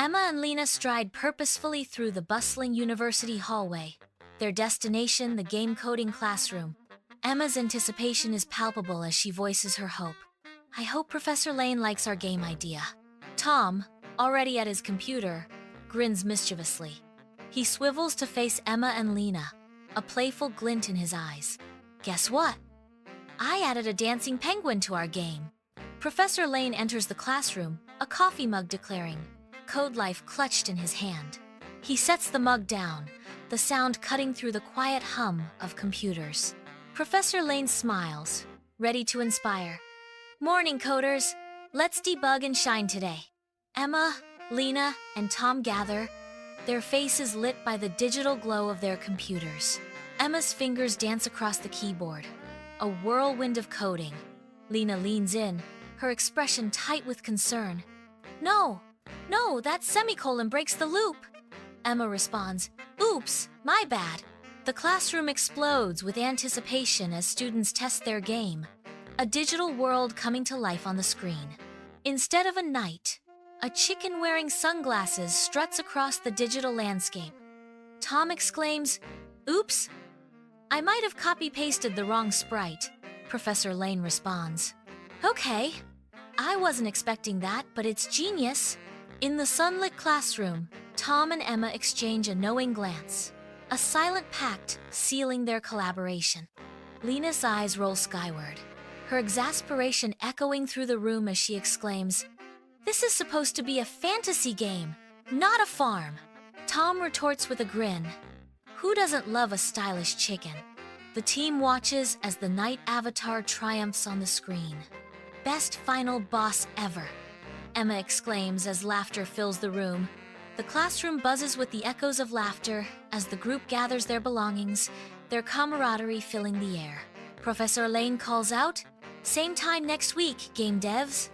Emma and Lena stride purposefully through the bustling university hallway, their destination the game coding classroom. Emma's anticipation is palpable as she voices her hope. I hope Professor Lane likes our game idea. Tom, already at his computer, grins mischievously. He swivels to face Emma and Lena, a playful glint in his eyes. Guess what? I added a dancing penguin to our game. Professor Lane enters the classroom, a coffee mug declaring, Code Life clutched in his hand. He sets the mug down, the sound cutting through the quiet hum of computers. Professor Lane smiles, ready to inspire. Morning, coders. Let's debug and shine today. Emma, Lena, and Tom gather, their faces lit by the digital glow of their computers. Emma's fingers dance across the keyboard, a whirlwind of coding. Lena leans in, her expression tight with concern. No, that semicolon breaks the loop. Emma responds, Oops, my bad. The classroom explodes with anticipation as students test their game, a digital world coming to life on the screen. Instead of a knight, a chicken wearing sunglasses struts across the digital landscape. Tom exclaims, Oops, I might have copy-pasted the wrong sprite. Professor Lane responds, Okay, I wasn't expecting that, but it's genius. In the sunlit classroom, Tom and Emma exchange a knowing glance, a silent pact sealing their collaboration. Lena's eyes roll skyward, her exasperation echoing through the room as she exclaims, This is supposed to be a fantasy game, not a farm. Tom retorts with a grin. Who doesn't love a stylish chicken? The team watches as the knight avatar triumphs on the screen. Best final boss ever, Emma exclaims as laughter fills the room. The classroom buzzes with the echoes of laughter as the group gathers their belongings, their camaraderie filling the air. Professor Lane calls out, Same time next week, game devs.